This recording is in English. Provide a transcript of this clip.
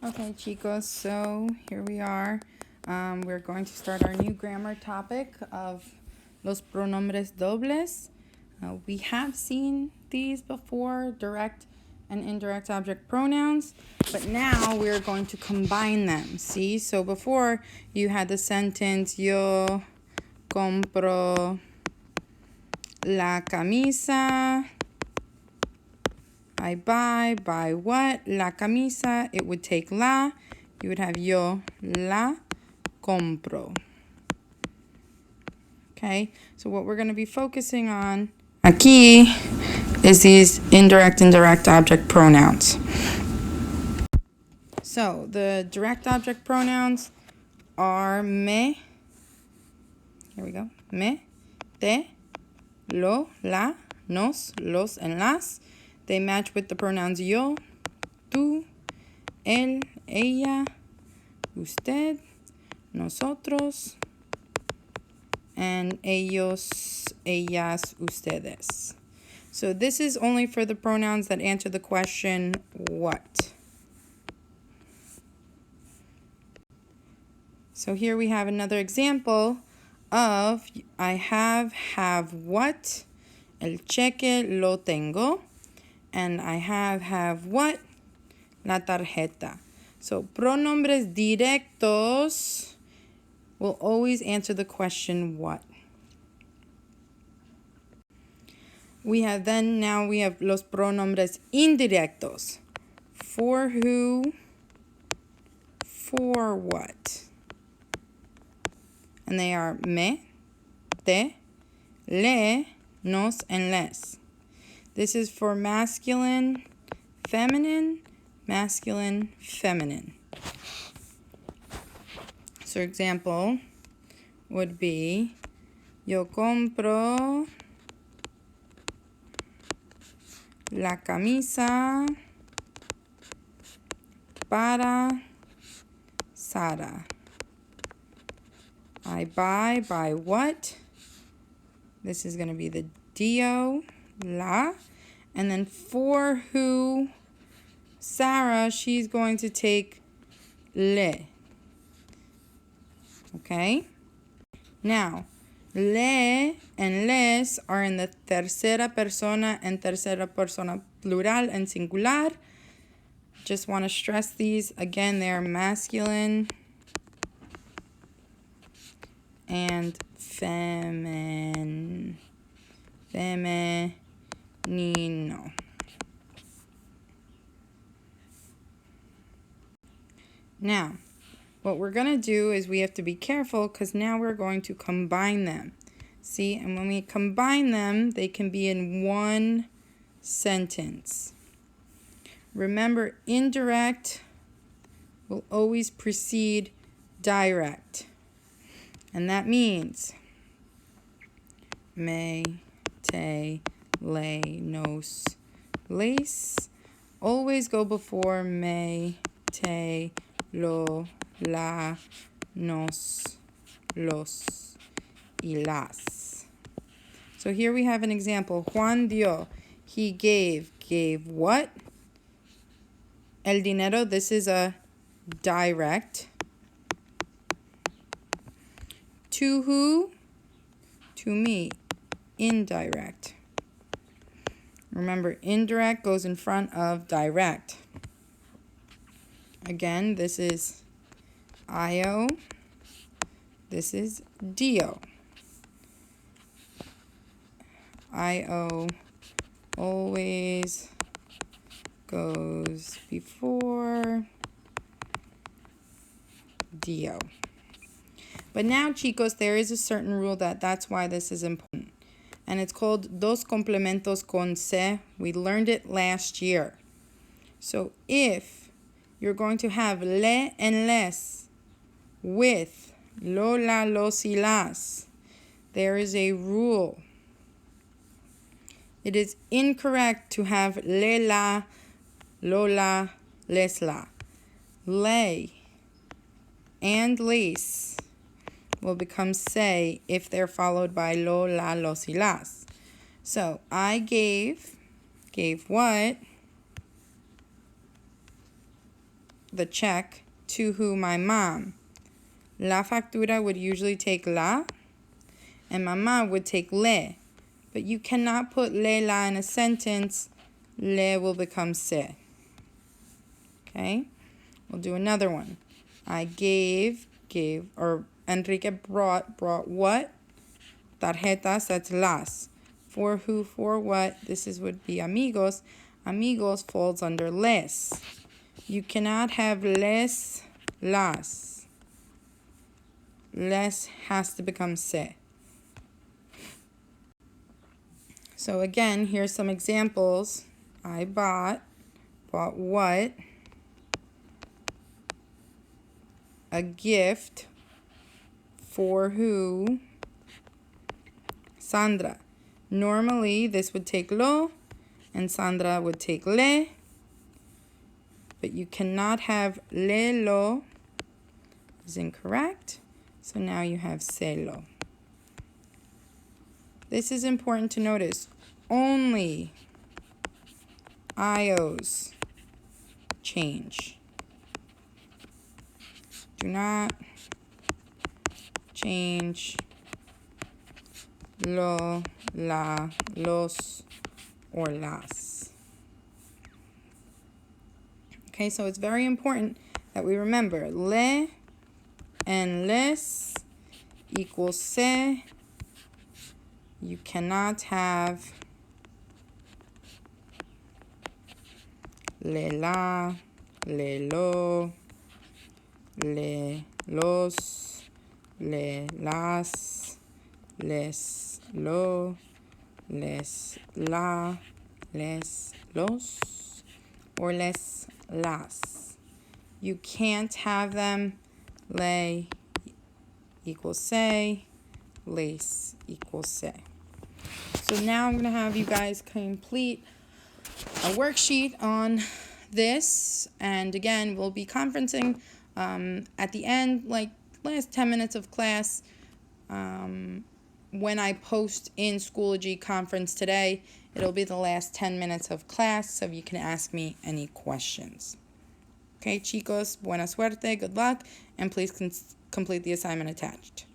Okay, chicos, so here we are. We're going to start our new grammar topic of los pronombres dobles. We have seen these before, direct and indirect object pronouns, but now we're going to combine them. See, so before you had the sentence, yo compro la camisa. I buy what? La camisa. It would take la. You would have yo la compro. Okay, so what we're going to be focusing on aquí is these indirect and direct object pronouns. So the direct object pronouns are me. Here we go. Me, te, lo, la, nos, los, and las. They match with the pronouns yo, tú, él, ella, usted, nosotros, and ellos, ellas, ustedes. So this is only for the pronouns that answer the question, what? So here we have another example of I have what, el cheque lo tengo, and I have what, la tarjeta. So pronombres directos will always answer the question what. Now we have los pronombres indirectos. For who, for what. And they are me, te, le, nos, and les. This is for masculine, feminine, masculine, feminine. So example would be, yo compro la camisa para Sara. I buy what? This is going to be the dio, la. And then for who, Sarah, she's going to take le. Okay? Now, le and les are in the tercera persona and tercera persona plural and singular. Just want to stress these. Again, they're masculine and feminino. Now, what we're going to do is we have to be careful because now we're going to combine them. See, and when we combine them, they can be in one sentence. Remember, indirect will always precede direct. And that means me, te, le, nos, les always go before me, te, lo, la, nos, los, y las. So here we have an example. Juan dio. He gave. Gave what? El dinero. This is a direct. To who? To me. Indirect. Remember, indirect goes in front of direct. Again, this is io. This is dio. io always goes before dio. But now, chicos, there is a certain rule that's why this is important. And it's called dos complementos con se. We learned it last year. So if you're going to have le and les with lo, la, los, y las, there is a rule. It is incorrect to have le, la, lo, la, les, la. Le and les will become se if they're followed by lo, la, los, y las. So I gave what? the check to who? My mom. La factura would usually take la, and mamá would take le. But you cannot put le, la in a sentence. Le will become se. Okay? We'll do another one. I gave, or Enrique brought what? Tarjetas, that's las. For who, for what? This would be amigos. Amigos falls under les. You cannot have les, las. Les has to become se. So again, here's some examples. I bought what? A gift for who? Sandra. Normally, this would take lo, and Sandra would take le, but you cannot have le lo. Is incorrect. So now you have se lo. This is important to notice. Only IOs change. Do not change lo, la, los, or las. Okay, so it's very important that we remember le and les equals se. You cannot have le, la, le, lo, le, los, le, las, les, lo, les, la, les, los, or les, las. You can't have them. Le equals se, les equals se. So now I'm going to have you guys complete a worksheet on this. And again, we'll be conferencing at the end, like last 10 minutes of class. When I post in Schoology conference today, it'll be the last 10 minutes of class, so you can ask me any questions. Okay, chicos, buena suerte, good luck, and please complete the assignment attached.